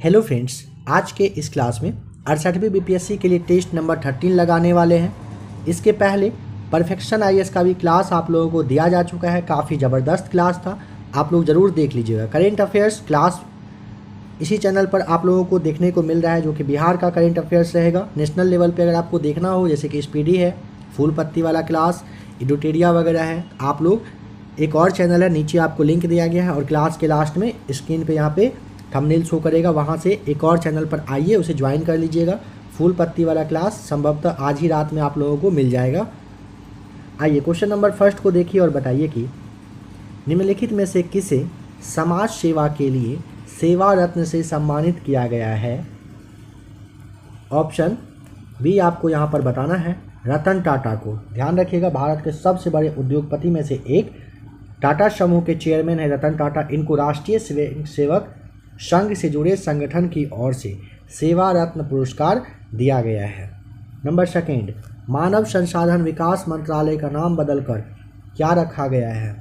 Hello friends, आज के इस क्लास में 68वीं बीपीएससी के लिए टेस्ट नंबर 13 लगाने वाले हैं। इसके पहले परफेक्शन आईएएस का भी क्लास आप लोगों को दिया जा चुका है। काफ़ी ज़बरदस्त क्लास था, आप लोग ज़रूर देख लीजिएगा। करेंट अफेयर्स क्लास इसी चैनल पर आप लोगों को देखने को मिल रहा है, जो कि बिहार का करेंट अफेयर्स रहेगा। नेशनल लेवल पे अगर आपको देखना हो, जैसे कि स्पीडी है, फूल पत्ती वाला क्लास, एडुटेरिया वगैरह है, आप लोग एक और चैनल है, नीचे आपको लिंक दिया गया है और क्लास के लास्ट में स्क्रीन पे यहाँ पे थंबनेल शो करेगा, वहाँ से एक और चैनल पर आइए, उसे ज्वाइन कर लीजिएगा। फूल पत्ती वाला क्लास संभवतः आज ही रात में आप लोगों को मिल जाएगा। आइए क्वेश्चन नंबर फर्स्ट को देखिए और बताइए कि निम्नलिखित में से किसे समाज सेवा के लिए सेवा रत्न से सम्मानित किया गया है। ऑप्शन बी आपको यहाँ पर बताना है, रतन टाटा को। ध्यान रखिएगा, भारत के सबसे बड़े उद्योगपति में से एक टाटा समूह के चेयरमैन है रतन टाटा। इनको राष्ट्रीय सेवक संघ से जुड़े संगठन की ओर से सेवा रत्न पुरस्कार दिया गया है। नंबर सेकेंड, मानव संसाधन विकास मंत्रालय का नाम बदलकर क्या रखा गया है।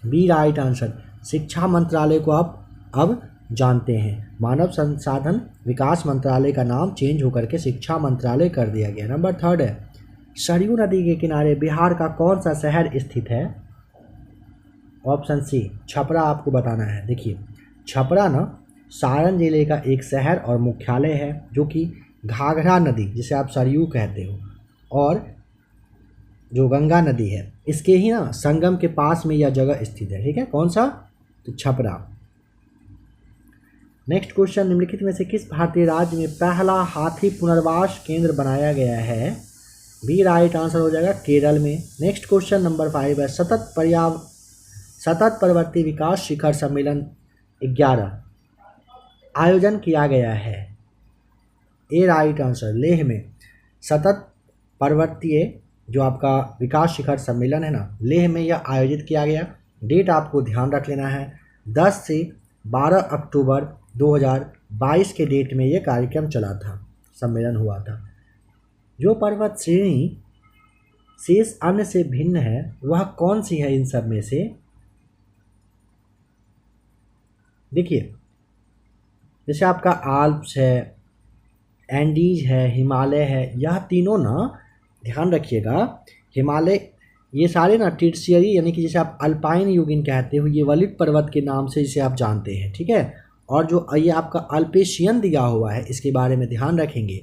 बी राइट आंसर, शिक्षा मंत्रालय को आप अब जानते हैं। मानव संसाधन विकास मंत्रालय का नाम चेंज होकर के शिक्षा मंत्रालय कर दिया गया। नंबर थर्ड है, सरयू नदी के किनारे बिहार का कौन सा शहर स्थित है। ऑप्शन सी छपरा आपको बताना है। देखिए, छपरा ना सारण जिले का एक शहर और मुख्यालय है, जो कि घाघरा नदी, जिसे आप सरयू कहते हो, और जो गंगा नदी है, इसके ही ना संगम के पास में यह जगह स्थित है। ठीक है, कौन सा, तो छपरा। नेक्स्ट क्वेश्चन, निम्नलिखित में से किस भारतीय राज्य में पहला हाथी पुनर्वास केंद्र बनाया गया है। बी राइट आंसर हो जाएगा, केरल में। नेक्स्ट क्वेश्चन नंबर 5 है, सतत पर्वतीय विकास शिखर सम्मेलन 11 आयोजन किया गया है। ए राइट आंसर, लेह में सतत पर्वतीय जो आपका विकास शिखर सम्मेलन है ना, लेह में यह आयोजित किया गया। डेट आपको ध्यान रख लेना है, 10 से 12 अक्टूबर 2022 के डेट में यह कार्यक्रम चला था, सम्मेलन हुआ था। जो पर्वत श्रेणी शेष अन्य से भिन्न है वह कौन सी है इन सब में से। देखिए, जैसे आपका आल्प्स है, एंडीज है, हिमालय है, यह तीनों ना ध्यान रखिएगा, हिमालय ये सारे ना टर्शियरी यानी कि जैसे आप अल्पाइन युगिन कहते हो, ये वलित पर्वत के नाम से इसे आप जानते हैं। ठीक है, और जो ये आपका अल्पेशियन दिया हुआ है, इसके बारे में ध्यान रखेंगे।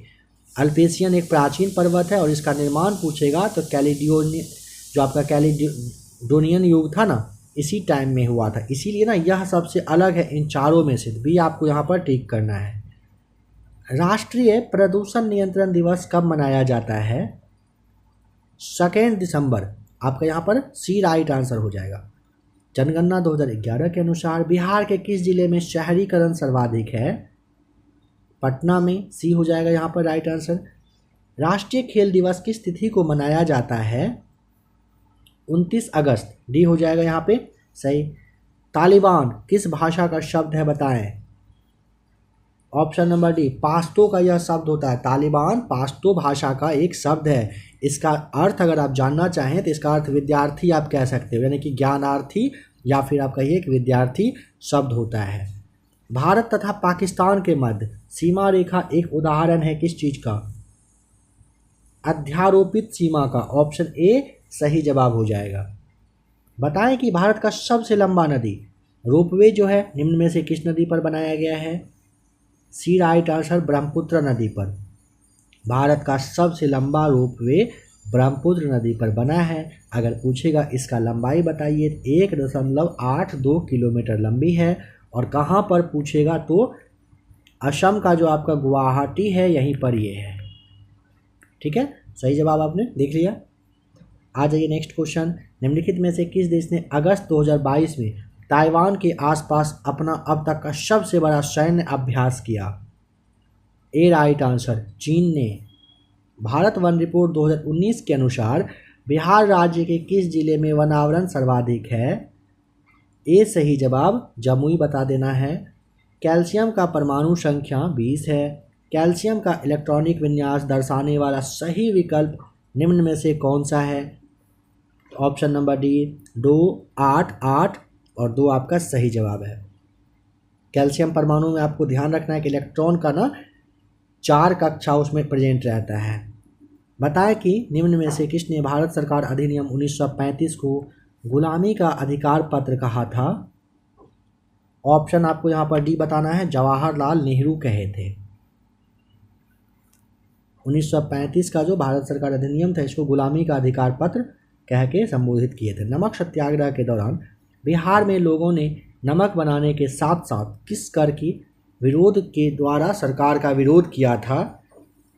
अल्पेशियन एक प्राचीन पर्वत है और इसका निर्माण पूछेगा तो जो आपका कैलिडोनियन युग था ना, इसी टाइम में हुआ था, इसीलिए ना यह सबसे अलग है इन चारों में से। भी आपको यहाँ पर टिक करना है। राष्ट्रीय प्रदूषण नियंत्रण दिवस कब मनाया जाता है। 2 दिसंबर, आपका यहाँ पर सी राइट आंसर हो जाएगा। जनगणना 2011 के अनुसार बिहार के किस जिले में शहरीकरण सर्वाधिक है। पटना में, सी हो जाएगा यहाँ पर राइट आंसर। राष्ट्रीय खेल दिवस किस तिथि को मनाया जाता है। 29 अगस्त, डी हो जाएगा यहाँ पे सही। तालिबान किस भाषा का शब्द है बताएं। ऑप्शन नंबर डी, पाश्तो का यह शब्द होता है। तालिबान पाश्तो भाषा का एक शब्द है। इसका अर्थ अगर आप जानना चाहें तो इसका अर्थ विद्यार्थी आप कह सकते हो, यानी कि ज्ञानार्थी, या फिर आप कहिए कि विद्यार्थी शब्द होता है। भारत तथा पाकिस्तान के मध्य सीमा रेखा एक उदाहरण है किस चीज़ का। अध्यारोपित सीमा का। ऑप्शन ए सही जवाब हो जाएगा। बताएं कि भारत का सबसे लंबा नदी रोपवे जो है निम्न में से किस नदी पर बनाया गया है। सी राइट आंसर, ब्रह्मपुत्र नदी पर। भारत का सबसे लंबा रोपवे ब्रह्मपुत्र नदी पर बना है। अगर पूछेगा इसका लंबाई बताइए, 1.82 किलोमीटर लंबी है। और कहाँ पर पूछेगा तो असम का जो आपका गुवाहाटी है, यहीं पर ये है। ठीक है, सही जवाब आपने देख लिया। आ जाइए नेक्स्ट क्वेश्चन, निम्नलिखित में से किस देश ने अगस्त 2022 में ताइवान के आसपास अपना अब तक का सबसे बड़ा सैन्य अभ्यास किया। ए राइट आंसर, चीन ने। भारत वन रिपोर्ट 2019 के अनुसार बिहार राज्य के किस जिले में वनावरण सर्वाधिक है। ए सही जवाब, जमुई बता देना है। कैल्शियम का परमाणु संख्या 20 है। कैल्शियम का इलेक्ट्रॉनिक विन्यास दर्शाने वाला सही विकल्प निम्न में से कौन सा है। ऑप्शन नंबर डी 2, 8, 8 और 2 आपका सही जवाब है। कैल्शियम परमाणु में आपको ध्यान रखना है कि इलेक्ट्रॉन का ना 4 कक्षा उसमें प्रेजेंट रहता है। बताएं कि निम्न में से किसने भारत सरकार अधिनियम 1935 को गुलामी का अधिकार पत्र कहा था? ऑप्शन आपको यहाँ पर डी बताना है, जवाहरलाल नेहरू कहे थे। 1935 का जो भारत सरकार अधिनियम था इसको गुलामी का अधिकार पत्र कह के संबोधित किए थे। नमक सत्याग्रह के दौरान बिहार में लोगों ने नमक बनाने के साथ साथ किस कर की विरोध के द्वारा सरकार का विरोध किया था?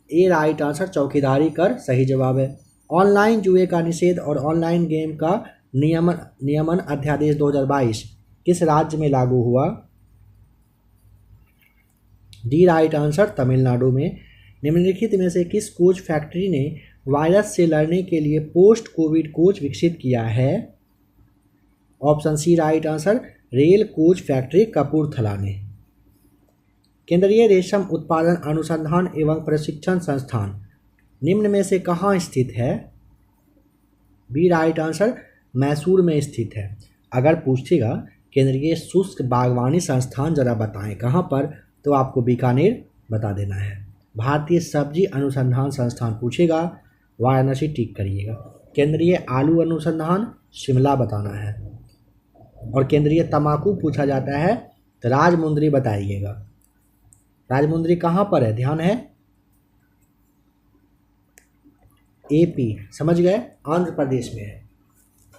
ए राइट आंसर, चौकीदारी कर सही जवाब है। ऑनलाइन जुए का निषेध और ऑनलाइन गेम का नियमन अध्यादेश 2022 किस राज्य में लागू हुआ? डी राइट आंसर, तमिलनाडु में। निम्नलिखित में से किस कोच फैक्ट्री ने वायरस से लड़ने के लिए पोस्ट कोविड कोच विकसित किया है? Option C right answer, rail coach factory Kapurthala ने। केंद्रीय रेशम उत्पादन अनुसंधान एवं प्रशिक्षण संस्थान निम्न में से कहाँ स्थित है? बी राइट आंसर, मैसूर में स्थित है। अगर पूछेगा केंद्रीय शुष्क बागवानी संस्थान जरा बताएं कहाँ पर, तो आपको बीकानेर बता देना है। भारतीय सब्जी अनुसंधान संस्थान पूछेगा, वाराणसी टिक करिएगा। केंद्रीय आलू अनुसंधान शिमला बताना है। और केंद्रीय तंबाकू पूछा जाता है तो राजमुंदरी बताइएगा। राजमुंदरी कहाँ पर है, ध्यान है? एपी, समझ गए, आंध्र प्रदेश में है।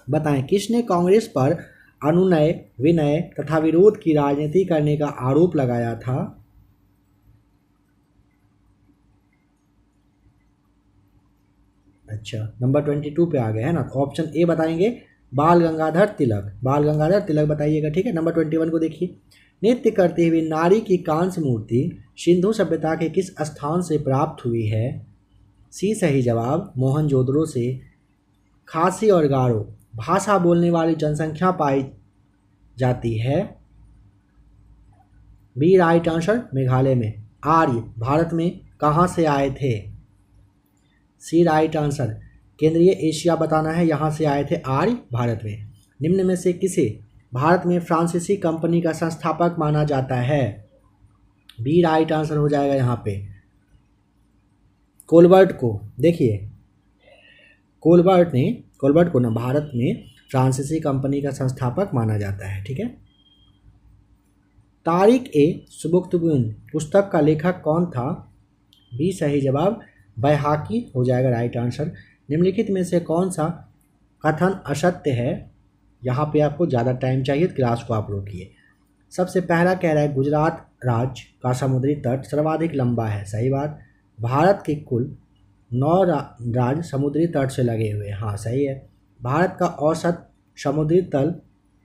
बताएं किसने कांग्रेस पर अनुनय विनय तथा विरोध की राजनीति करने का आरोप लगाया था? अच्छा, नंबर 22 पे आ गए है ना। ऑप्शन ए बताएंगे, बाल गंगाधर तिलक। बाल गंगाधर तिलक बताइएगा, ठीक है। नंबर 21 को देखिए, नृत्य करते हुए नारी की कांस्य मूर्ति सिंधु सभ्यता के किस स्थान से प्राप्त हुई है? सी सही जवाब, मोहनजोदड़ो से। खासी और गारो भाषा बोलने वाली जनसंख्या पाई जाती है? बी राइट आंसर, मेघालय में। आर्य भारत में कहाँ से आए थे? सी राइट आंसर, केंद्रीय एशिया बताना है, यहाँ से आए थे आर्य भारत में। निम्न में से किसे भारत में फ्रांसीसी कंपनी का संस्थापक माना जाता है? बी राइट आंसर हो जाएगा यहाँ पे, कोलबर्ट को। देखिए कोलबर्ट को ना भारत में फ्रांसीसी कंपनी का संस्थापक माना जाता है, ठीक है। तारिक ए सुबुक्तगुन पुस्तक का लेखक कौन था? बी सही जवाब, बैहाकी हो जाएगा राइट आंसर। निम्नलिखित में से कौन सा कथन असत्य है? यहाँ पे आपको ज़्यादा टाइम चाहिए, क्लास को आप रोकिए। सबसे पहला कह रहा है गुजरात राज्य का समुद्री तट सर्वाधिक लंबा है, सही बात। भारत के कुल 9 राज्य समुद्री तट से लगे हुए हैं, हाँ सही है। भारत का औसत समुद्री तल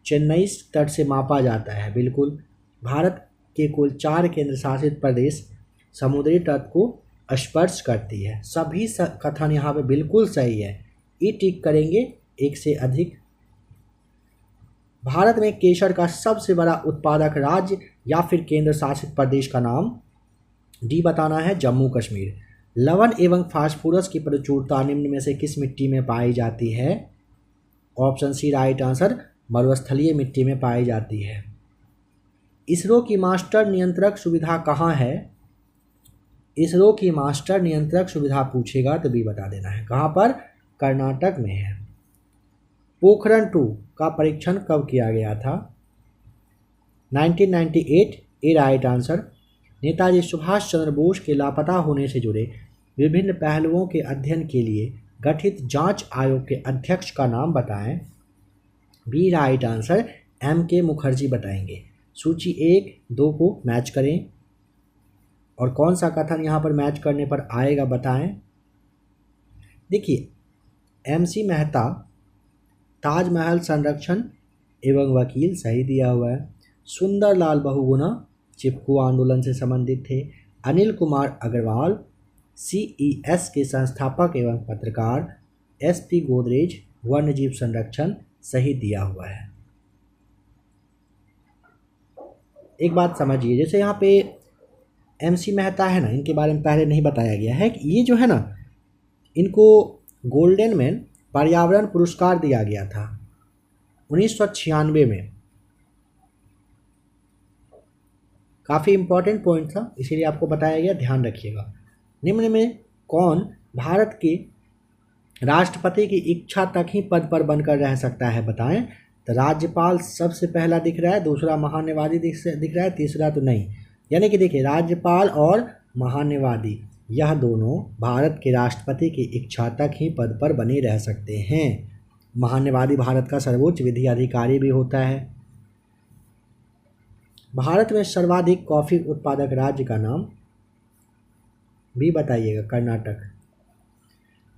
चेन्नई तट से मापा जाता है, बिल्कुल। भारत के कुल 4 केंद्र शासित प्रदेश समुद्री तट को स्पर्श करती है। सभी कथन यहाँ पे बिल्कुल सही है, ई टिक करेंगे, एक से अधिक। भारत में केसर का सबसे बड़ा उत्पादक राज्य या फिर केंद्र शासित प्रदेश का नाम? डी बताना है, जम्मू कश्मीर। लवण एवं फास्फोरस की प्रचुरता निम्न में से किस मिट्टी में पाई जाती है? ऑप्शन सी राइट आंसर, मरुस्थलीय मिट्टी में पाई जाती है। इसरो की मास्टर नियंत्रक सुविधा कहाँ है? इसरो की मास्टर नियंत्रक सुविधा पूछेगा तो भी बता देना है, कहाँ पर? कर्नाटक में है। पोखरण 2 का परीक्षण कब किया गया था? 1998, ए राइट आंसर। नेताजी सुभाष चंद्र बोस के लापता होने से जुड़े विभिन्न पहलुओं के अध्ययन के लिए गठित जांच आयोग के अध्यक्ष का नाम बताएं? बी राइट आंसर, एम के मुखर्जी बताएंगे। सूची 1, 2 को मैच करें और कौन सा कथन यहाँ पर मैच करने पर आएगा बताएं। देखिए, MC मेहता ताजमहल संरक्षण एवं वकील, सही दिया हुआ है। सुंदरलाल बहुगुणा चिपकू आंदोलन से संबंधित थे। अनिल कुमार अग्रवाल CES के संस्थापक एवं पत्रकार। SP गोदरेज वन्यजीव संरक्षण, सही दिया हुआ है। एक बात समझिए, जैसे यहाँ पे MC मेहता है ना, इनके बारे में पहले नहीं बताया गया है कि ये जो है ना, इनको गोल्डन मैन पर्यावरण पुरस्कार दिया गया था 1996 में। काफ़ी इम्पोर्टेंट पॉइंट था, इसीलिए आपको बताया गया, ध्यान रखिएगा। निम्न में कौन भारत के राष्ट्रपति की इच्छा तक ही पद पर बनकर रह सकता है, बताएं। तो राज्यपाल सबसे पहला दिख रहा है, दूसरा महान्यायवादी दिख रहा है, तीसरा तो नहीं। यानी कि देखिए, राज्यपाल और महान्यायवादी यह दोनों भारत के राष्ट्रपति की इच्छा तक ही पद पर बने रह सकते हैं। महान्यायवादी भारत का सर्वोच्च विधि अधिकारी भी होता है। भारत में सर्वाधिक कॉफ़ी उत्पादक राज्य का नाम भी बताइएगा। Karnataka.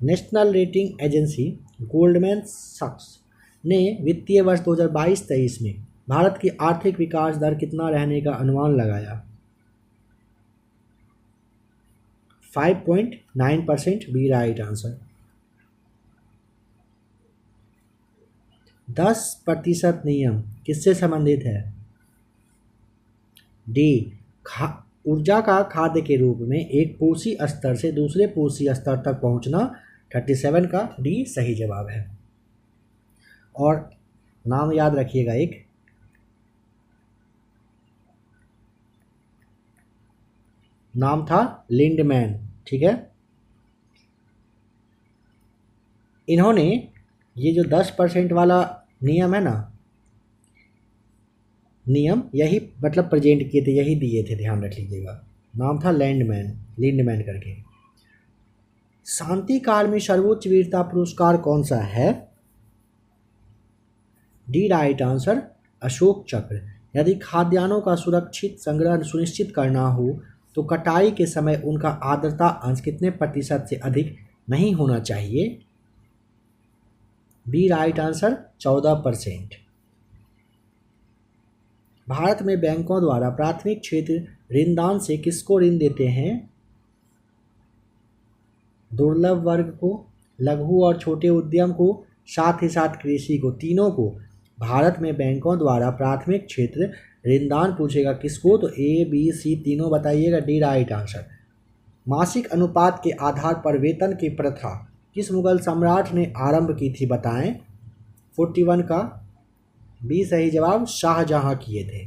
National rating agency Goldman सैक्स ने वित्तीय वर्ष 2022-23 में भारत की आर्थिक विकास दर कितना रहने का अनुमान लगाया? 5.9%, बी राइट आंसर। 10% नियम किससे संबंधित है? डी, ऊर्जा का खाद्य के रूप में एक पोषी स्तर से दूसरे पोषी स्तर तक पहुंचना। 37 का डी सही जवाब है। और नाम याद रखिएगा, एक नाम था लिंडमैन, ठीक है। इन्होंने ये जो 10% वाला नियम है ना, नियम यही मतलब प्रेजेंट किए थे, यही दिए थे, ध्यान रख लीजिएगा। नाम था लिंडमैन करके। शांति काल में सर्वोच्च वीरता पुरस्कार कौन सा है? डी राइट आंसर, अशोक चक्र। यदि खाद्यान्नों का सुरक्षित संग्रह सुनिश्चित करना हो तो कटाई के समय उनका आर्द्रता अंश कितने प्रतिशत से अधिक नहीं होना चाहिए? B right answer, 14%। भारत में बैंकों द्वारा प्राथमिक क्षेत्र ऋणदान से किसको ऋण देते हैं? दुर्लभ वर्ग को, लघु और छोटे उद्यम को, साथ ही साथ कृषि को, तीनों को। भारत में बैंकों द्वारा प्राथमिक क्षेत्र ऋणदान पूछेगा किसको, तो ए बी सी तीनों बताइएगा। D right answer. मासिक अनुपात के आधार पर वेतन की प्रथा किस मुगल सम्राट ने आरंभ की थी, बताएं। 41 का बी सही जवाब, शाहजहां किए थे।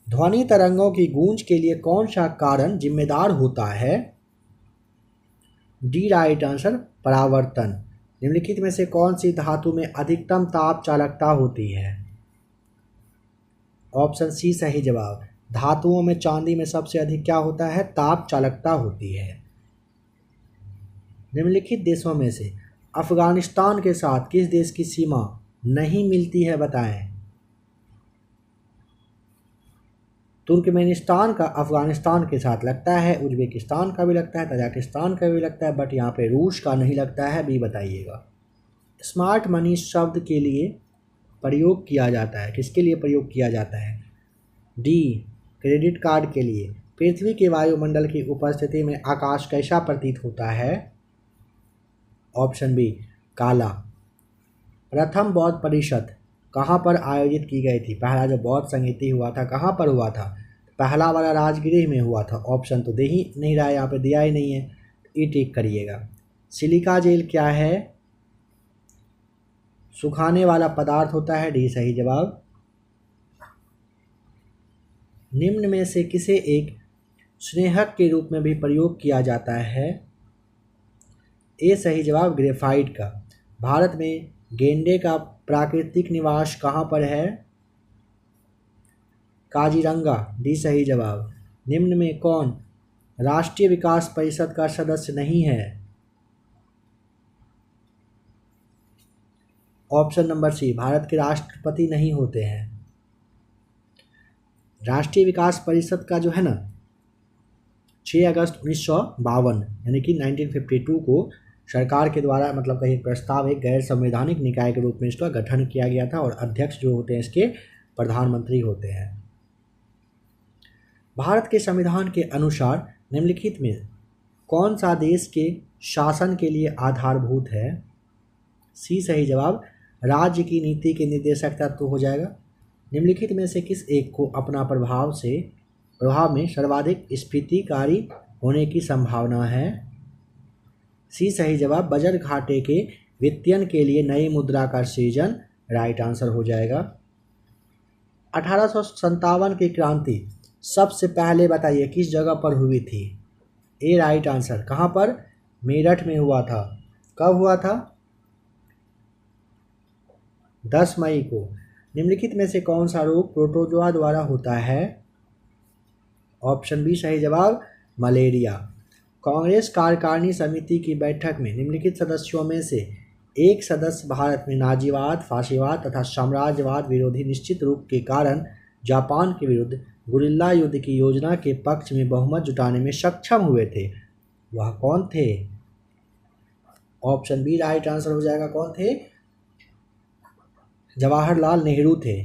ध्वनि तरंगों की गूंज के लिए कौन सा कारण जिम्मेदार होता है? डी राइट आंसर, परावर्तन। निम्नलिखित में से कौन सी धातु में अधिकतम ताप चालकता होती है? ऑप्शन सी सही जवाब। धातुओं में चांदी में सबसे अधिक क्या होता है? ताप चालकता होती है। निम्नलिखित देशों में से अफगानिस्तान के साथ किस देश की सीमा नहीं मिलती है, बताएं। तुर्कमेनिस्तान का अफगानिस्तान के साथ लगता है, उज्बेकिस्तान का भी लगता है, तजाकिस्तान का भी लगता है, बट यहाँ पे रूस का नहीं लगता है। बी बताइएगा। स्मार्ट मनी शब्द के लिए प्रयोग किया जाता है, किसके लिए प्रयोग किया जाता है? डी, क्रेडिट कार्ड के लिए। पृथ्वी के वायुमंडल की उपस्थिति में आकाश कैसा प्रतीत होता है? ऑप्शन बी, काला। प्रथम बौद्ध परिषद कहाँ पर आयोजित की गई थी? पहला जो बौद्ध संगीति हुआ था कहाँ पर हुआ था? पहला वाला राजगृह में हुआ था। ऑप्शन तो दे ही नहीं रहा है, यहाँ पे दिया ही नहीं है, ये टिक करिएगा। सिलिका जेल क्या है? सुखाने वाला पदार्थ होता है। डी सही जवाब। निम्न में से किसे एक स्नेहक के रूप में भी प्रयोग किया जाता है? ए सही जवाब, ग्रेफाइट का। भारत में गेंडे का प्राकृतिक निवास कहाँ पर है? काजीरंगा। डी सही जवाब। निम्न में कौन राष्ट्रीय विकास परिषद का सदस्य नहीं है? ऑप्शन नंबर सी, भारत के राष्ट्रपति नहीं होते हैं। राष्ट्रीय विकास परिषद का जो है ना, 6 अगस्त 1952 यानी कि 1952 को सरकार के द्वारा मतलब कहीं प्रस्ताव एक गैर संवैधानिक निकाय के रूप में इसका गठन किया गया था, और अध्यक्ष जो होते हैं इसके प्रधानमंत्री होते हैं। भारत के संविधान के अनुसार निम्नलिखित में कौन सा देश के शासन के लिए आधारभूत है? सी सही जवाब, राज्य की नीति के निर्देशक तत्व हो जाएगा। निम्नलिखित में से किस एक को अपना प्रभाव में सर्वाधिक स्फीतिकारी होने की संभावना है? सी सही जवाब, बजट घाटे के वित्तीयन के लिए नई मुद्रा का सृजन। राइट आंसर हो जाएगा। 1857 की क्रांति सबसे पहले बताइए किस जगह पर हुई थी? ए राइट आंसर। कहाँ पर? मेरठ में हुआ था। कब हुआ था? 10 मई को। निम्नलिखित में से कौन सा रोग प्रोटोजोआ द्वारा होता है? ऑप्शन बी सही जवाब, मलेरिया। कांग्रेस कार्यकारिणी समिति की बैठक में निम्नलिखित सदस्यों में से एक सदस्य भारत में नाजीवाद, फाशीवाद तथा साम्राज्यवाद विरोधी निश्चित रूप के कारण जापान के विरुद्ध गुरिल्ला युद्ध की योजना के पक्ष में बहुमत जुटाने में सक्षम हुए थे, वह कौन थे? ऑप्शन बी राइट आंसर हो जाएगा। कौन थे? जवाहरलाल नेहरू थे।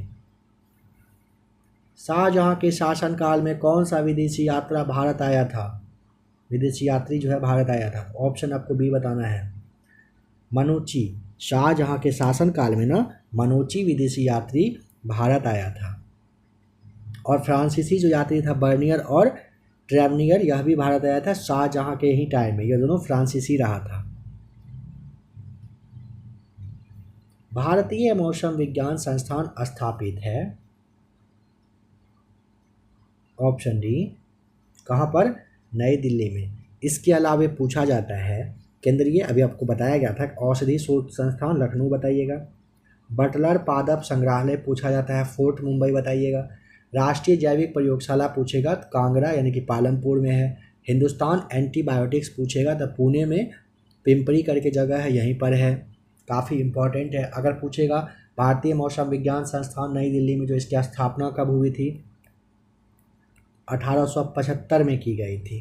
शाहजहां के शासनकाल में कौन सा विदेशी यात्रा भारत आया था? विदेशी यात्री जो है भारत आया था। ऑप्शन आपको बी बताना है, मनोची। शाहजहां के शासनकाल में ना मनोची विदेशी यात्री भारत आया था। और फ्रांसीसी जो यात्री था बर्नियर और ट्रेवनियर, यह भी भारत आया था शाहजहां के ही टाइम में। यह दोनों फ्रांसीसी रहा था। भारतीय मौसम विज्ञान संस्थान स्थापित है। Option D. कहाँ पर? नई दिल्ली में। इसके अलावा पूछा जाता है केंद्रीय, अभी आपको बताया गया था, औषधि शोध संस्थान लखनऊ बताइएगा। बटलर पादप संग्रहालय पूछा जाता है, फोर्ट मुंबई बताइएगा। राष्ट्रीय जैविक प्रयोगशाला पूछेगा तो कांगड़ा यानी कि पालमपुर में है। हिंदुस्तान एंटीबायोटिक्स पूछेगा तो पुणे में पिंपरी करके जगह है, यहीं पर है। काफ़ी इम्पोर्टेंट है। अगर पूछेगा भारतीय मौसम विज्ञान संस्थान नई दिल्ली में जो इसकी स्थापना कब हुई थी? 1875 में की गई थी।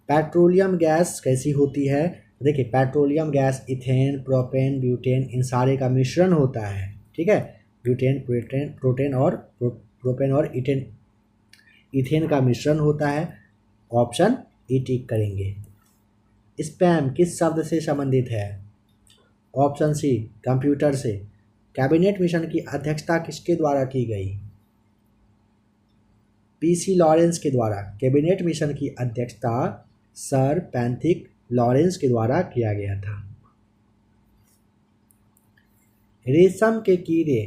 पेट्रोलियम गैस कैसी होती है? देखिए, petroleum gas ethane, propane, butane इन सारे का मिश्रण होता है। ठीक है, ब्यूटेन, प्रोपेन और इथेन का मिश्रण होता है। ऑप्शन ई टिक करेंगे। स्पैम किस शब्द से संबंधित है? ऑप्शन सी, कंप्यूटर से। कैबिनेट मिशन की अध्यक्षता किसके द्वारा की गई? पीसी लॉरेंस के द्वारा। कैबिनेट मिशन की अध्यक्षता सर पैंथिक लॉरेंस के द्वारा किया गया था। रेशम के कीड़े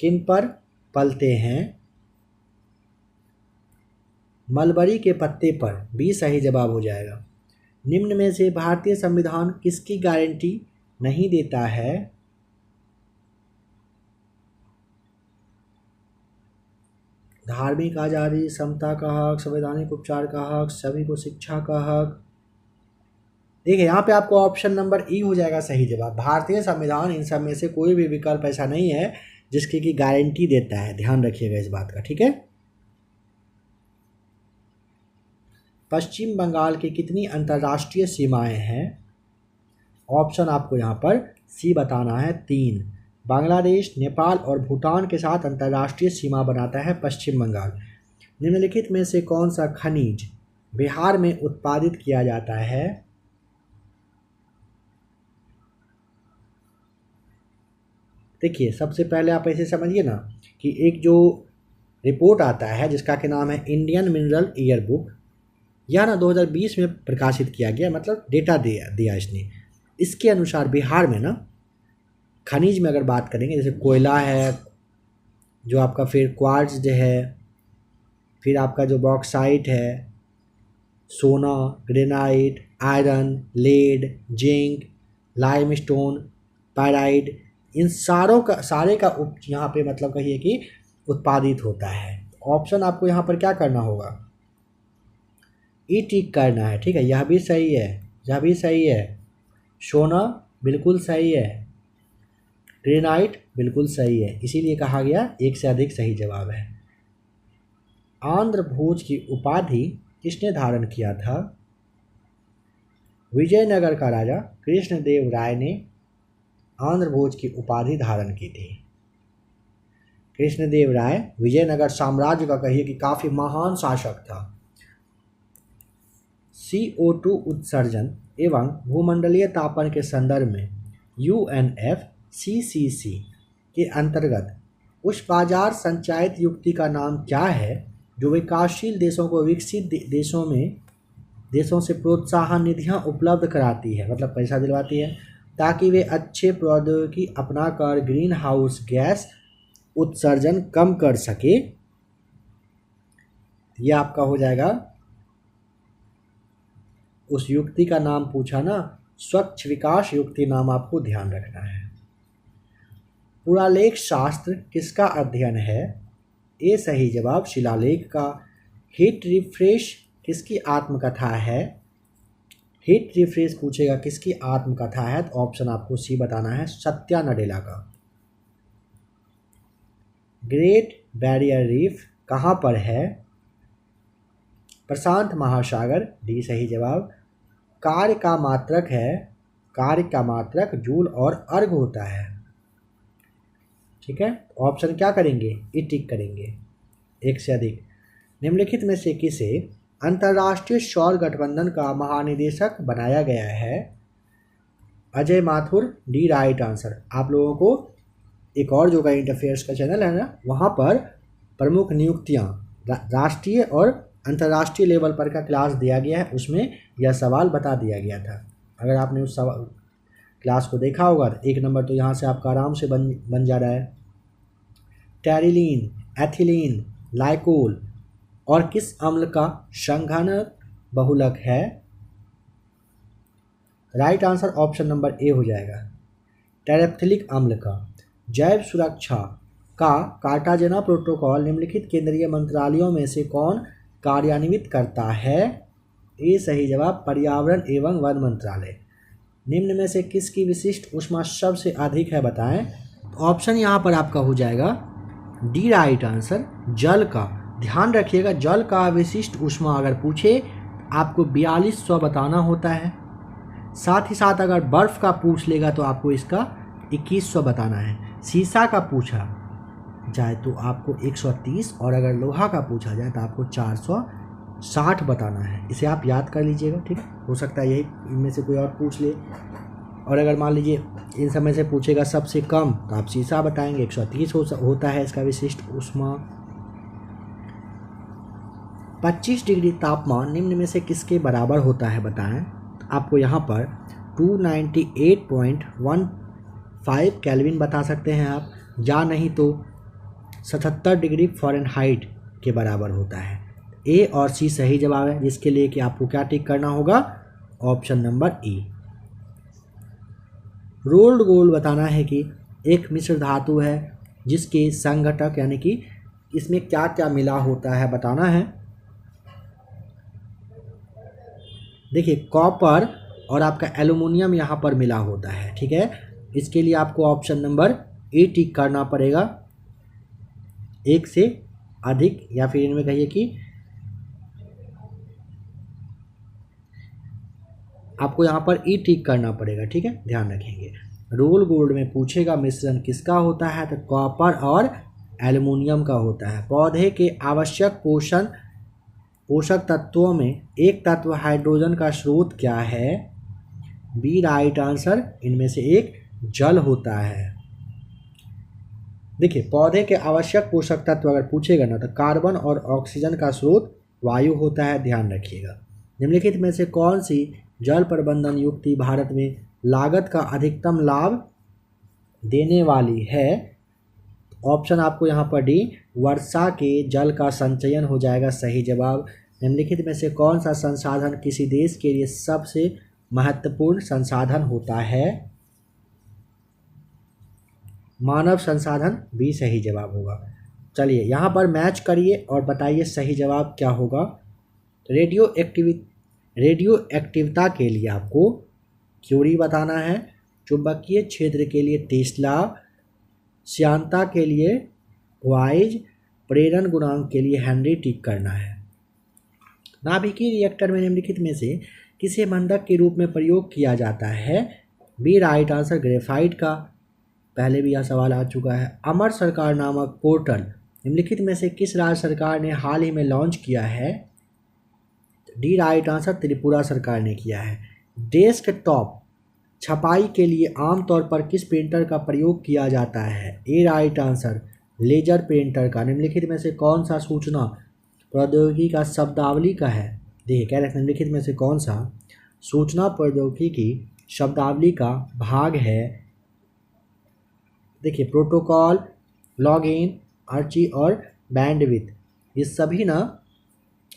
किन पर पलते हैं? मलबरी के पत्ते पर। भी सही जवाब हो जाएगा। निम्न में से भारतीय संविधान किसकी गारंटी नहीं देता है? धार्मिक आज़ादी, समता का हक, संवैधानिक उपचार का हक, सभी को शिक्षा का हक। देखिए, यहाँ पे आपको ऑप्शन नंबर ई हो जाएगा सही जवाब। भारतीय संविधान इन सब में से कोई भी विकल्प ऐसा नहीं है जिसकी की गारंटी देता है। ध्यान रखिएगा इस बात का। ठीक है। पश्चिम बंगाल की कितनी अंतर्राष्ट्रीय सीमाएं हैं? ऑप्शन आपको यहाँ पर सी बताना है, 3। बांग्लादेश, नेपाल और भूटान के साथ अंतर्राष्ट्रीय सीमा बनाता है पश्चिम बंगाल। निम्नलिखित में से कौन सा खनिज बिहार में उत्पादित किया जाता है? देखिए, सबसे पहले आप ऐसे समझिए ना कि एक जो रिपोर्ट आता है जिसका के नाम है इंडियन मिनरल ईयर बुक, यह ना 2020 में प्रकाशित किया गया, मतलब डेटा दिया इसने। इसके अनुसार बिहार में ना खनिज में अगर बात करेंगे, जैसे कोयला है, जो आपका फिर क्वार्ट्ज है, फिर आपका जो बॉक्साइट है, सोना, granite, iron, lead, zinc, limestone, pyrite, इन सारे का यहाँ पे मतलब कहिए कि उत्पादित होता है। ऑप्शन आपको यहाँ पर क्या करना होगा? ई टिक करना है। ठीक है, यह भी सही है, यह भी सही है। सोना बिल्कुल सही है, ग्रेनाइट बिल्कुल सही है, इसीलिए कहा गया एक से अधिक सही जवाब है। आंध्र भोज की उपाधि किसने धारण किया था? विजयनगर का राजा कृष्णदेव राय ने आंध्र भोज की उपाधि धारण की थी। कृष्णदेव राय विजयनगर साम्राज्य का कहिए कि काफी महान शासक था। CO2 उत्सर्जन एवं भूमंडलीय तापन के संदर्भ में UNFCCC के अंतर्गत उस बाजार संचायित युक्ति का नाम क्या है जो विकासशील देशों को विकसित देशों से प्रोत्साहन निधियां उपलब्ध कराती है, मतलब पैसा दिलवाती है, ताकि वे अच्छे प्रौद्योगिकी अपनाकर ग्रीन हाउस गैस उत्सर्जन कम कर सके? ये आपका हो जाएगा, उस युक्ति का नाम पूछा ना, स्वच्छ विकास युक्ति नाम आपको ध्यान रखना है। पुरालेख शास्त्र किसका अध्ययन है? ए सही जवाब शिलालेख का। हिट रिफ्रेश किसकी आत्मकथा है? हिट रिफ्रेश पूछेगा किसकी आत्मकथा है, तो ऑप्शन आपको सी बताना है, सत्या नडेला का। ग्रेट बैरियर रीफ कहाँ पर है? प्रशांत महासागर, डी सही जवाब। कार्य का मात्रक है, कार्य का मात्रक जूल और अर्ग होता है। ठीक है, ऑप्शन क्या करेंगे? ई टिक करेंगे, एक से अधिक। निम्नलिखित में से किसे अंतर्राष्ट्रीय सौर गठबंधन का महानिदेशक बनाया गया है? Ajay Mathur, D right answer. आप लोगों को एक और जो करंट अफेयर्स का चैनल है ना, वहाँ पर प्रमुख नियुक्तियाँ राष्ट्रीय और अंतर्राष्ट्रीय लेवल पर का क्लास दिया गया है, उसमें यह सवाल बता दिया गया था। अगर आपने उस सवाल क्लास को देखा होगा तो 1 नंबर तो यहाँ से आपका आराम से बन जा रहा है। टेरिलीन, एथिलीन, लाइकोल और किस अम्ल का संघनक बहुलक है? Right answer option number A हो जाएगा, टेरेप्थिलिक अम्ल का। जैव सुरक्षा का कार्टाजेना प्रोटोकॉल निम्नलिखित केंद्रीय मंत्रालयों में से कौन कार्यान्वित करता है? ए सही जवाब पर्यावरण एवं वन मंत्रालय। निम्न में से किसकी विशिष्ट ऊष्मा सबसे अधिक है बताएं? तो ऑप्शन यहाँ पर आपका हो जाएगा डी राइट आंसर, जल का। ध्यान रखिएगा, जल का विशिष्ट ऊष्मा अगर पूछे आपको 4200 बताना होता है। साथ ही साथ अगर बर्फ़ का पूछ लेगा तो आपको इसका 2100 बताना है। सीसा का पूछा जाए तो आपको 130 और अगर लोहा का पूछा जाए तो आपको 460 बताना है। इसे आप याद कर लीजिएगा, ठीक है। हो सकता है यही इनमें से कोई और पूछ ले, और अगर मान लीजिए इन सब में से पूछेगा सबसे कम तो आप सीसा बताएंगे, 130 होता है इसका विशिष्ट ऊष्मा। 25 डिग्री तापमान निम्न में से किसके बराबर होता है बताएं? तो आपको यहाँ पर 298.15 केल्विन बता सकते हैं आप, या नहीं तो 77 डिग्री फ़ारेनहाइट के बराबर होता है। ए और सी सही जवाब है, जिसके लिए कि आपको क्या टिक करना होगा? ऑप्शन नंबर ई। रोल्ड गोल्ड बताना है कि एक मिश्र धातु है जिसके संघटक यानी कि इसमें क्या क्या मिला होता है बताना है। देखिए कॉपर और आपका एल्युमिनियम यहाँ पर मिला होता है, ठीक है। इसके लिए आपको ऑप्शन नंबर ए टिक करना पड़ेगा, एक से अधिक, या फिर इनमें कहिए कि आपको यहाँ पर ई टिक करना पड़ेगा, ठीक है, ध्यान रखेंगे। रोल गोल्ड में पूछेगा मिश्रण किसका होता है, तो कॉपर और एल्युमिनियम का होता है। पौधे के आवश्यक पोषक तत्वों में एक तत्व हाइड्रोजन का स्रोत क्या है? बी राइट आंसर, इनमें से एक जल होता है। देखिए पौधे के आवश्यक पोषक तत्व अगर पूछेगा ना तो कार्बन और ऑक्सीजन का स्रोत वायु होता है, ध्यान रखिएगा। निम्नलिखित में से कौन सी जल प्रबंधन युक्ति भारत में लागत का अधिकतम लाभ देने वाली है? ऑप्शन आपको यहाँ पर डी, वर्षा के जल का संचयन हो जाएगा सही जवाब। निम्नलिखित में से कौन सा संसाधन किसी देश के लिए सबसे महत्वपूर्ण संसाधन होता है? मानव संसाधन, भी सही जवाब होगा। चलिए यहाँ पर मैच करिए और बताइए सही जवाब क्या होगा। रेडियो एक्टिवता के लिए आपको क्यूरी बताना है, चुंबकीय क्षेत्र के लिए टेस्ला, श्यानता के लिए वाइज, प्रेरण गुणांक के लिए हेनरी टिक करना है। नाभिकीय रिएक्टर में निम्नलिखित में से किसे बंधक के रूप में प्रयोग किया जाता है? बी राइट आंसर, ग्रेफाइट का। पहले भी यह सवाल आ चुका है। अमर सरकार नामक पोर्टल निम्नलिखित में से किस राज्य सरकार ने हाल ही में लॉन्च किया है? डी राइट आंसर, त्रिपुरा सरकार ने किया है। डेस्कटॉप छपाई के लिए आमतौर पर किस प्रिंटर का प्रयोग किया जाता है? ए राइट आंसर, लेजर प्रिंटर का। निम्नलिखित में से कौन सा सूचना प्रौद्योगिकी का शब्दावली का है? देखिए कह रहे हैं निम्नलिखित में से कौन सा सूचना प्रौद्योगिकी शब्दावली का भाग है? देखिए प्रोटोकॉल, लॉगिन, आर्ची और बैंडविड्थ, ये सभी ना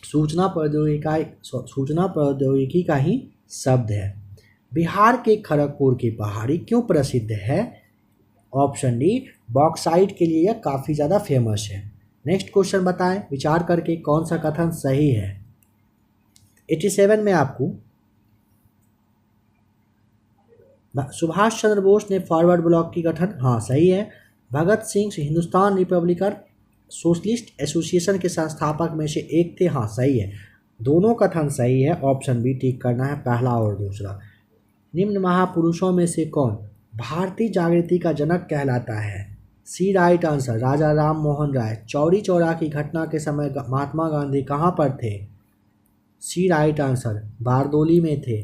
सूचना प्रौद्योगिकी का ही शब्द है। बिहार के खड़गपुर की पहाड़ी क्यों प्रसिद्ध है? ऑप्शन डी, बॉक्साइट के लिए यह काफ़ी ज़्यादा फेमस है। नेक्स्ट क्वेश्चन बताएं विचार करके कौन सा कथन सही है। 87 में आपको सुभाष चंद्र बोस ने फॉरवर्ड ब्लॉक की गठन, हाँ सही है। Bhagat Singh Hindustan Republican Socialist Association के संस्थापक में से एक थे, हाँ सही है। दोनों कथन सही है, ऑप्शन बी टिक करना है, पहला और दूसरा। निम्न महापुरुषों में से कौन भारतीय जागृति का जनक कहलाता है? सी राइट आंसर, राजा राम मोहन राय। चौरी चौरा की घटना के समय महात्मा गांधी कहाँ पर थे? सी राइट आंसर, बारदोली में थे।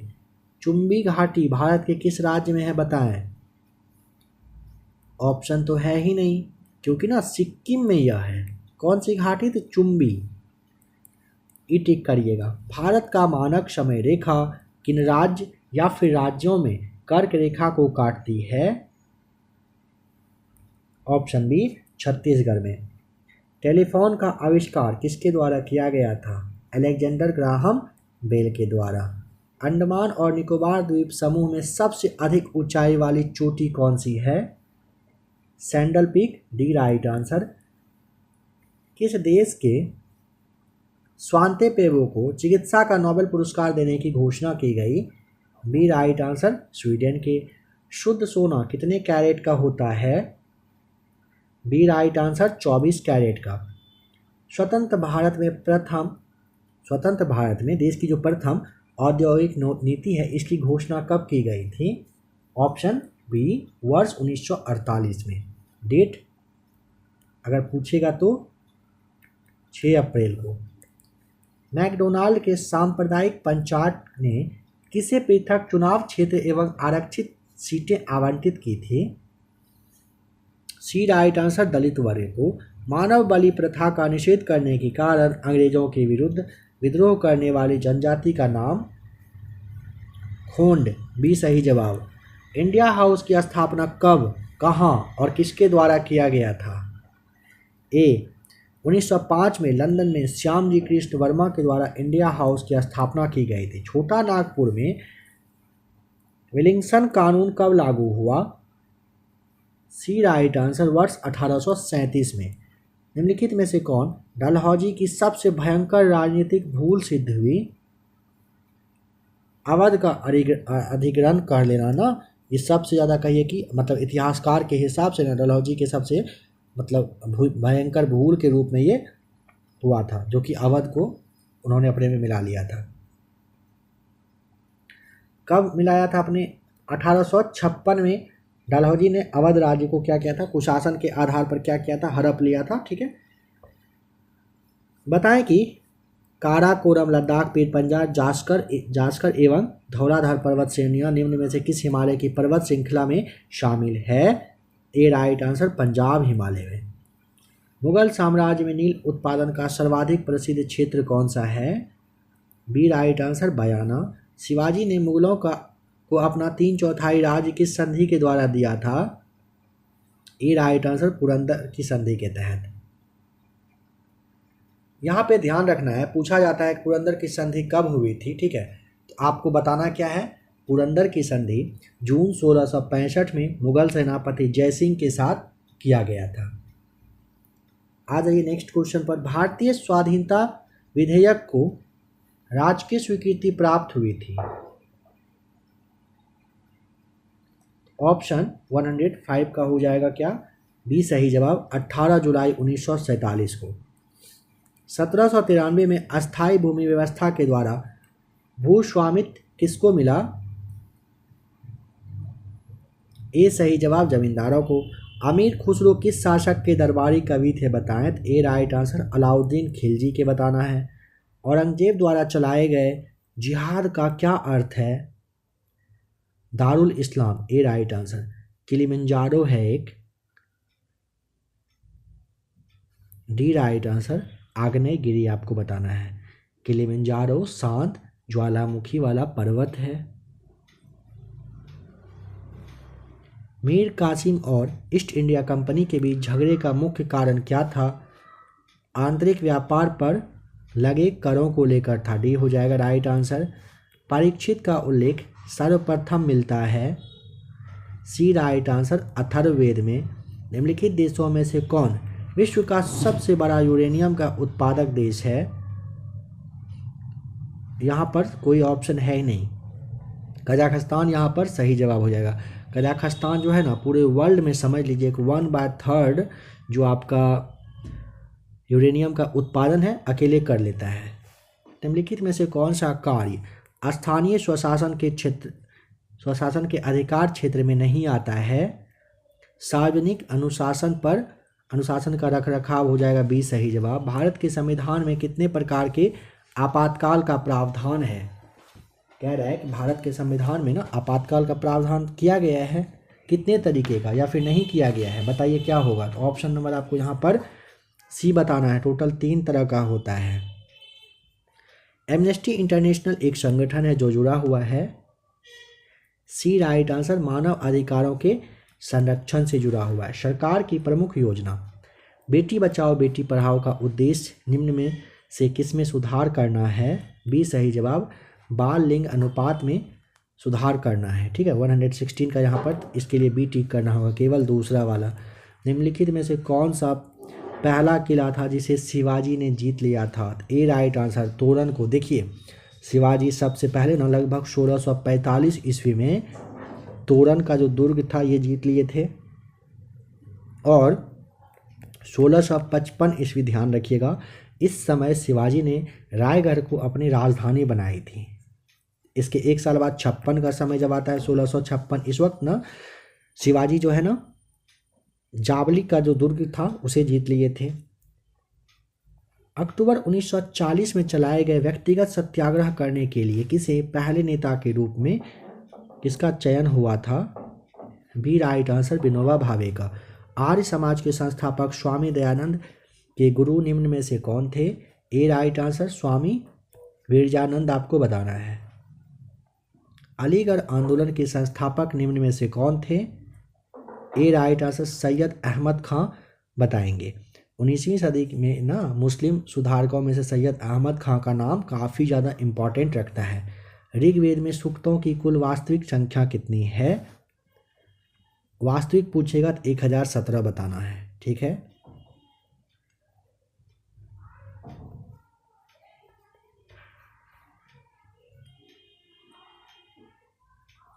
चुंबी घाटी भारत के किस राज्य में है बताएं? ऑप्शन तो है ही नहीं, क्योंकि ना सिक्किम में यह है। कौन सी घाटी? तो चुंबी। ई टिक करिएगा। भारत का मानक समय रेखा किन राज्य या फिर राज्यों में कर्क रेखा को काटती है? ऑप्शन बी, छत्तीसगढ़ में। टेलीफोन का आविष्कार किसके द्वारा किया गया था? अलेक्जेंडर ग्राहम बेल के द्वारा। अंडमान और निकोबार द्वीप समूह में सबसे अधिक ऊंचाई वाली चोटी कौन सी है? Sandal peak, D right answer. किस देश के स्वांते पेबो को चिकित्सा का नोबेल पुरस्कार देने की घोषणा की गई? बी राइट आंसर, स्वीडन के। शुद्ध सोना कितने कैरेट का होता है? बी राइट आंसर, 24 कैरेट का। स्वतंत्र भारत में देश की जो प्रथम औद्योगिक नीति है इसकी घोषणा कब की गई थी? ऑप्शन बी, वर्ष 1948 में। डेट अगर पूछेगा तो 6 अप्रैल को। मैकडोनाल्ड के सांप्रदायिक पंचायत ने किसे पृथक चुनाव क्षेत्र एवं आरक्षित सीटें आवंटित की थी? सी राइट आंसर, दलित वर्ग को। मानव बलि प्रथा का निषेध करने के कारण अंग्रेजों के विरुद्ध विद्रोह करने वाली जनजाति का नाम? खोंड, बी सही जवाब। इंडिया हाउस की स्थापना कब, कहाँ और किसके द्वारा किया गया था? ए, 1905 में लंदन में श्यामजी कृष्ण वर्मा के द्वारा इंडिया हाउस की स्थापना की गई थी। छोटा नागपुर में विलिंग्सन कानून कब लागू हुआ? सी राइट आंसर, वर्ष 1837 में। निम्नलिखित में से कौन डलहौजी की सबसे भयंकर राजनीतिक भूल सिद्ध हुई? अवध का अधिग्रहण कर लेना ना, ये सबसे ज़्यादा कहिए कि मतलब इतिहासकार के हिसाब से ना डलहौजी के सबसे मतलब भयंकर भूल के रूप में ये हुआ था, जो कि अवध को उन्होंने अपने में मिला लिया था। कब मिलाया था अपने? 1856 में डलहौजी ने अवध राज्य को क्या किया था? कुशासन के आधार पर क्या किया था? हड़प लिया था। ठीक है, बताएं कि काराकोरम, लद्दाख, पीर पंजाब, जास्कर एवं धौलाधार पर्वत श्रेणियां निम्न में से किस हिमालय की पर्वत श्रृंखला में शामिल है? ए राइट आंसर, पंजाब हिमालय में। मुगल साम्राज्य में नील उत्पादन का सर्वाधिक प्रसिद्ध क्षेत्र कौन सा है? बी राइट आंसर, बयाना। शिवाजी ने मुगलों को अपना 3/4 राज्य किस संधि के द्वारा दिया था? ए राइट आंसर, पुरंदर की संधि के तहत। यहाँ पे ध्यान रखना है, पूछा जाता है पुरंदर की संधि कब हुई थी। ठीक है, तो आपको बताना क्या है? पुरंदर की संधि जून 1665 में मुगल सेनापति जयसिंह के साथ किया गया था। आ जाइए नेक्स्ट क्वेश्चन पर। भारतीय स्वाधीनता विधेयक को राजकीय स्वीकृति प्राप्त हुई थी? ऑप्शन 105 का हो जाएगा क्या? बी सही जवाब, 18 जुलाई 1947 को। 1793 में अस्थायी भूमि व्यवस्था के द्वारा भूस्वामित्व किसको मिला? ए सही जवाब, जमींदारों को। अमीर खुसरो किस शासक के दरबारी कवि थे बताएं? ए राइट आंसर, अलाउद्दीन खिलजी के बताना है। औरंगजेब द्वारा चलाए गए जिहाद का क्या अर्थ है? दारुल इस्लाम, ए राइट आंसर। किलिमंजारो है एक, डी राइट आंसर। आग्नेयगिरी आपको बताना है। किलिमंजारो शांत ज्वालामुखी वाला पर्वत है। मीर कासिम और ईस्ट इंडिया कंपनी के बीच झगड़े का मुख्य कारण क्या था? आंतरिक व्यापार पर लगे करों को लेकर था, डी हो जाएगा राइट आंसर। परीक्षित का उल्लेख सर्वप्रथम मिलता है, सी राइट आंसर, अथर्ववेद में। निम्नलिखित देशों में से कौन विश्व का सबसे बड़ा यूरेनियम का उत्पादक देश है? यहाँ पर कोई ऑप्शन है ही नहीं, कजाकिस्तान यहाँ पर सही जवाब हो जाएगा। कजाकिस्तान जो है ना पूरे वर्ल्ड में समझ लीजिए 1/3 जो आपका यूरेनियम का उत्पादन है अकेले कर लेता है। निम्नलिखित में से कौन सा कार्य स्थानीय स्वशासन के अधिकार क्षेत्र में नहीं आता है? सार्वजनिक अनुशासन का रखरखाव हो जाएगा, बी सही जवाब। भारत के संविधान में कितने प्रकार के आपातकाल का प्रावधान है? कह रहा है कि भारत के संविधान में ना आपातकाल का प्रावधान किया गया है, कितने तरीके का, या फिर नहीं किया गया है, बताइए क्या होगा। तो ऑप्शन नंबर आपको यहाँ पर सी बताना है, टोटल 3 तरह का होता है। एमनेस्टी इंटरनेशनल एक संगठन है जो जुड़ा हुआ है, सी राइट आंसर, मानव अधिकारों के संरक्षण से जुड़ा हुआ है। सरकार की प्रमुख योजना बेटी बचाओ बेटी पढ़ाओ का उद्देश्य निम्न में से किसमें सुधार करना है? बी सही जवाब, बाल लिंग अनुपात में सुधार करना है। ठीक है, 116 का यहाँ पर इसके लिए बी टिक करना होगा, केवल दूसरा वाला। निम्नलिखित में से कौन सा पहला किला था जिसे शिवाजी ने जीत लिया था? ए राइट आंसर, तोरण को। देखिए शिवाजी सबसे पहले ना लगभग 1645 ईस्वी में तोरण का जो दुर्ग था ये जीत लिए थे, और 1655 ईस्वी, ध्यान रखिएगा, इस समय शिवाजी ने रायगढ़ को अपनी राजधानी बनाई थी। इसके एक साल बाद 56 का समय जब आता है 1656, इस वक्त ना शिवाजी जो है ना जावली का जो दुर्ग था उसे जीत लिए थे। अक्टूबर 1940 में चलाए गए व्यक्तिगत सत्याग्रह करने के लिए किसे पहले नेता के रूप में किसका चयन हुआ था? B right answer, Vinoba Bhave का। आर्य समाज के संस्थापक स्वामी दयानंद के गुरु निम्न में से कौन थे? ए राइट आंसर, स्वामी विरजानंद आपको बताना है। अलीगढ़ आंदोलन के संस्थापक निम्न में से कौन थे? ए राइट आंसर, सैयद अहमद खां बताएंगे। 19वीं सदी में ना मुस्लिम सुधारकों में से सैयद अहमद खां का नाम काफ़ी ज़्यादा इम्पॉर्टेंट रखता है। ऋग्वेद में सूक्तों की कुल वास्तविक संख्या कितनी है? वास्तविक पूछेगा तो 1017 बताना है। ठीक है,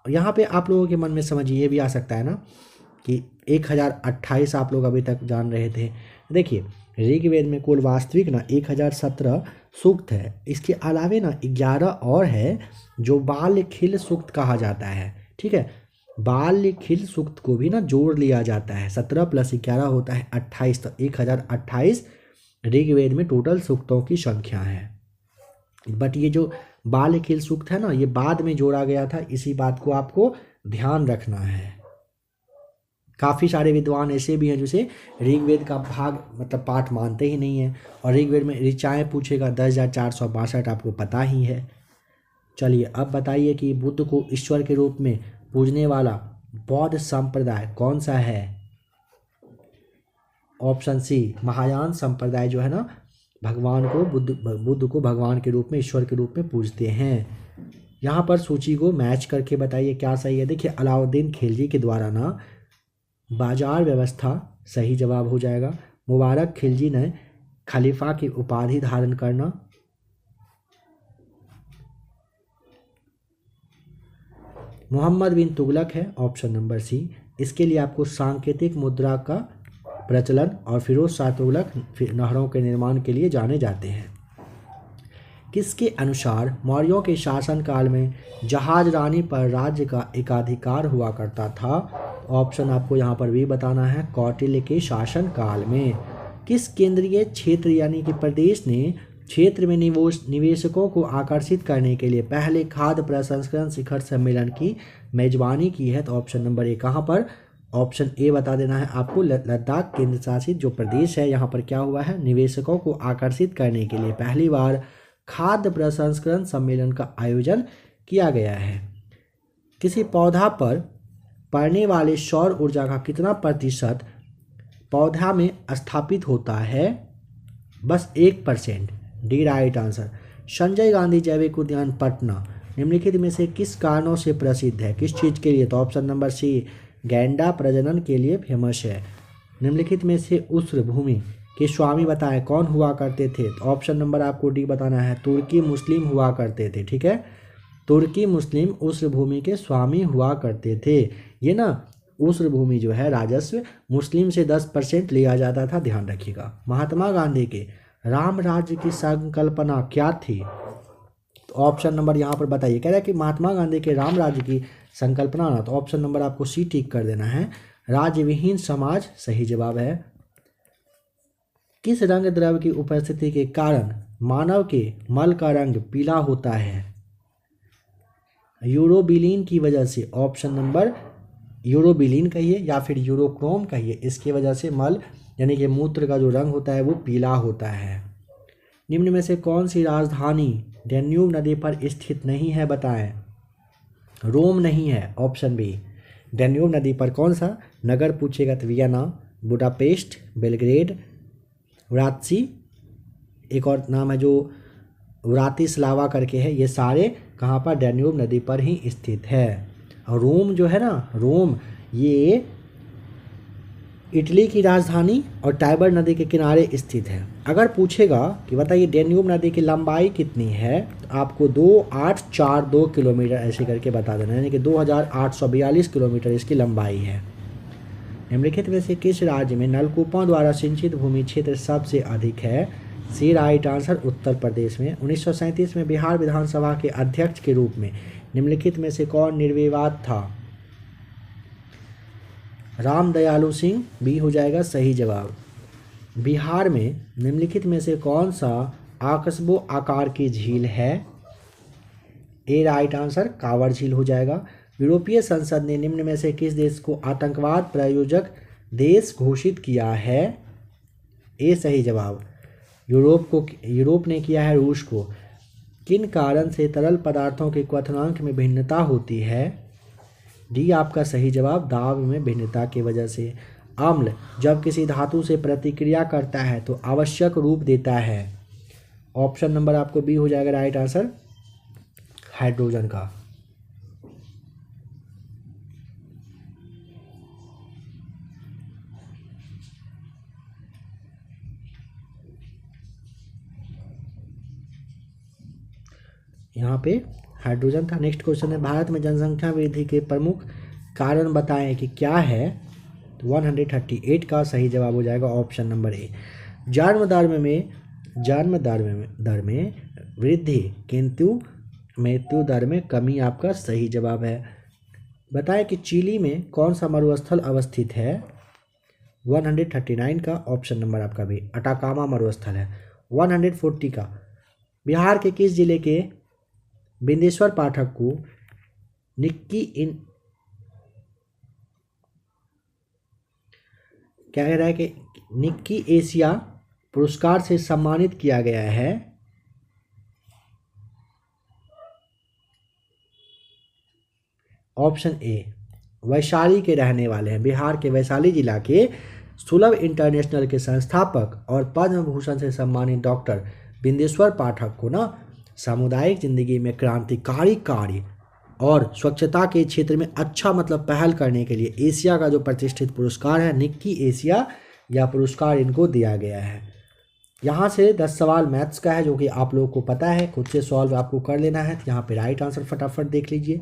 यहाँ पे आप लोगों के मन में समझिए ये भी आ सकता है ना कि 1028 आप लोग अभी तक जान रहे थे। देखिए ऋग्वेद में कुल वास्तविक ना 1017 सूक्त है, इसके अलावे ना 11 और है जो बाल्य खिल सूक्त कहा जाता है। ठीक है, बाल्य खिल सूक्त को भी ना जोड़ लिया जाता है, 17 + 11 होता है 28, तो 1028 ऋग्वेद में टोटल सूक्तों की संख्या है। बट ये जो बाल्य खिल सूक्त है ना ये बाद में जोड़ा गया था, इसी बात को आपको ध्यान रखना है। काफ़ी सारे विद्वान ऐसे भी हैं जिसे ऋग्वेद का भाग मतलब पाठ मानते ही नहीं है, और ऋग्वेद में ऋचाएँ पूछेगा 10,462 आपको पता ही है। चलिए अब बताइए कि बुद्ध को ईश्वर के रूप में पूजने वाला बौद्ध संप्रदाय कौन सा है? ऑप्शन सी, महायान संप्रदाय जो है ना भगवान को बुद्ध को भगवान के रूप में, ईश्वर के रूप में पूजते हैं। यहाँ पर सूची को मैच करके बताइए क्या सही है। देखिए अलाउद्दीन खिलजी के द्वारा ना बाजार व्यवस्था सही जवाब हो जाएगा। मुबारक खिलजी ने खलीफा की उपाधि धारण करना। मोहम्मद बिन तुगलक है ऑप्शन नंबर सी। इसके लिए आपको सांकेतिक मुद्रा का प्रचलन, और फिरोज शाह तुगलक नहरों के निर्माण के लिए जाने जाते हैं। किसके अनुसार मौर्यों के शासनकाल में जहाज रानी पर राज्य का एकाधिकार हुआ करता था? ऑप्शन आपको यहाँ पर भी बताना है, कौटिल्य के शासनकाल में। किस केंद्रीय क्षेत्र यानी कि प्रदेश ने क्षेत्र में निवेशकों को आकर्षित करने के लिए पहले खाद्य प्रसंस्करण शिखर सम्मेलन की मेजबानी की है? तो ऑप्शन नंबर ए कहाँ पर? ऑप्शन ए बता देना है आपको, लद्दाख केंद्र शासित जो प्रदेश है यहाँ पर क्या हुआ है, निवेशकों को आकर्षित करने के लिए पहली बार खाद्य प्रसंस्करण सम्मेलन का आयोजन किया गया है। किसी पौधा पर पड़ने वाले सौर ऊर्जा का कितना % पौधा में स्थापित होता है? बस 1%। D right answer. Sanjay Gandhi जैविक उद्यान पटना निम्नलिखित में से किस कारणों से प्रसिद्ध है, किस चीज़ के लिए? तो ऑप्शन नंबर सी गैंडा प्रजनन के लिए फेमस है। निम्नलिखित में से उस्र भूमि के स्वामी बताएं कौन हुआ करते थे? तो ऑप्शन नंबर आपको डी बताना है, तुर्की मुस्लिम हुआ करते थे। ठीक है, तुर्की मुस्लिम उस्र भूमि के स्वामी हुआ करते थे। ये ना उस्र भूमि जो है राजस्व मुस्लिम से 10% लिया जाता था, ध्यान रखिएगा। महात्मा गांधी के राम राज्य की संकल्पना क्या थी? तो ऑप्शन नंबर यहाँ पर बताइए, कह रहा है कि महात्मा गांधी के राम राज्य की संकल्पना ना, तो ऑप्शन नंबर आपको सी टिक कर देना है, राज्य विहीन समाज सही जवाब है। किस रंग द्रव्य की उपस्थिति के कारण मानव के मल का रंग पीला होता है? यूरोबिलिन की वजह से। ऑप्शन नंबर यूरोबिलिन कहिए या फिर यूरोक्रोम कहिए, इसकी वजह से मल यानी कि मूत्र का जो रंग होता है वो पीला होता है। निम्न में से कौन सी राजधानी डैन्यूब नदी पर स्थित नहीं है बताएं? रोम नहीं है, ऑप्शन बी। डैन्यूब नदी पर कौन सा नगर पूछेगा तो वियना, बुडापेस्ट, बेलग्रेड, व्रात्सी, एक और नाम है जो व्रातिस्लावा करके है, ये सारे कहाँ पर? डैन्यूब नदी पर ही स्थित है। और रोम जो है ना, रोम ये इटली की राजधानी और टाइबर नदी के किनारे स्थित है। अगर पूछेगा कि बताइए डैन्यूब नदी की लंबाई कितनी है, तो आपको 2842 किलोमीटर ऐसे करके बता देना, यानी कि 2842 किलोमीटर इसकी लंबाई है। निम्नलिखित में से किस राज्य में नलकूपों द्वारा सिंचित भूमि क्षेत्र सबसे अधिक है? सी राइट आंसर, उत्तर प्रदेश में। 1937 में बिहार विधानसभा के अध्यक्ष के रूप में निम्नलिखित में से कौन निर्विवाद था? राम दयालु सिंह, बी हो जाएगा सही जवाब। बिहार में निम्नलिखित में से कौन सा आकस्बो आकार की झील है? ए राइट आंसर, कांवर झील हो जाएगा। यूरोपीय संसद ने निम्न में से किस देश को आतंकवाद प्रायोजक देश घोषित किया है? ए सही जवाब। यूरोप ने किया है रूस को। किन कारण से तरल पदार्थों के क्वथनांक में भिन्नता होती है? डी आपका सही जवाब, दाब में भिन्नता की वजह से। अम्ल जब किसी धातु से प्रतिक्रिया करता है तो आवश्यक रूप देता है। ऑप्शन नंबर आपको बी हो जाएगा राइट आंसर, हाइड्रोजन का। यहाँ पे हाइड्रोजन था। नेक्स्ट क्वेश्चन है, भारत में जनसंख्या वृद्धि के प्रमुख कारण बताएं कि क्या है? तो 138 का सही जवाब हो जाएगा ऑप्शन नंबर ए। जन्म दर में वृद्धि किंतु मृत्यु दर में कमी आपका सही जवाब है। बताएं कि चिली में कौन सा मरुस्थल अवस्थित है? 139 का ऑप्शन नंबर आपका भी, अटाकामा मरुस्थल है। 140 का, बिहार के किस जिले के बिंदेश्वर पाठक को क्या कह रहा है कि निक्की एशिया पुरस्कार से सम्मानित किया गया है? ऑप्शन ए, वैशाली के रहने वाले हैं। बिहार के वैशाली जिला के सुलभ इंटरनेशनल के संस्थापक और पद्म भूषण से सम्मानित डॉक्टर बिंदेश्वर पाठक को ना सामुदायिक जिंदगी में क्रांतिकारी कार्य और स्वच्छता के क्षेत्र में अच्छा पहल करने के लिए एशिया का जो प्रतिष्ठित पुरस्कार है निक्की एशिया, यह पुरस्कार इनको दिया गया है। यहाँ से 10 सवाल मैथ्स का है जो कि आप लोगों को पता है, खुद से सॉल्व आपको कर लेना है। तो यहाँ पे राइट आंसर फटाफट देख लीजिए।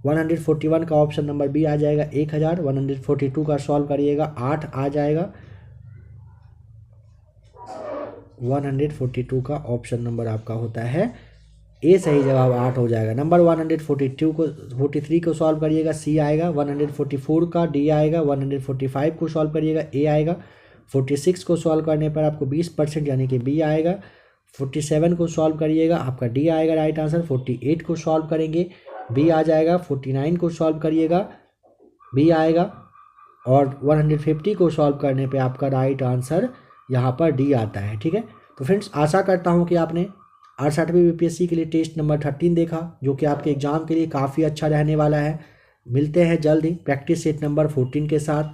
141 का ऑप्शन नंबर बी आ जाएगा 1000। 142 का सॉल्व करिएगा 8 आ जाएगा। 142 का ऑप्शन नंबर आपका होता है ए, सही जवाब 8 हो जाएगा। नंबर 143 को सॉल्व करिएगा सी आएगा। 144 का डी आएगा। 145 को सॉल्व करिएगा ए आएगा। 46 को सॉल्व करने पर आपको 20% यानी कि बी आएगा। 47 को सॉल्व करिएगा आपका डी आएगा राइट आंसर। 48 को सॉल्व करेंगे बी आ जाएगा। 49 को सॉल्व करिएगा बी आएगा। और 150 को सॉल्व करने पे आपका राइट आंसर यहाँ पर डी आता है। ठीक है, तो फ्रेंड्स आशा करता हूँ कि आपने 68वीं बीपीएससी के लिए टेस्ट नंबर 13 देखा, जो कि आपके एग्जाम के लिए काफ़ी अच्छा रहने वाला है। मिलते हैं जल्द ही प्रैक्टिस सेट नंबर 14 के साथ।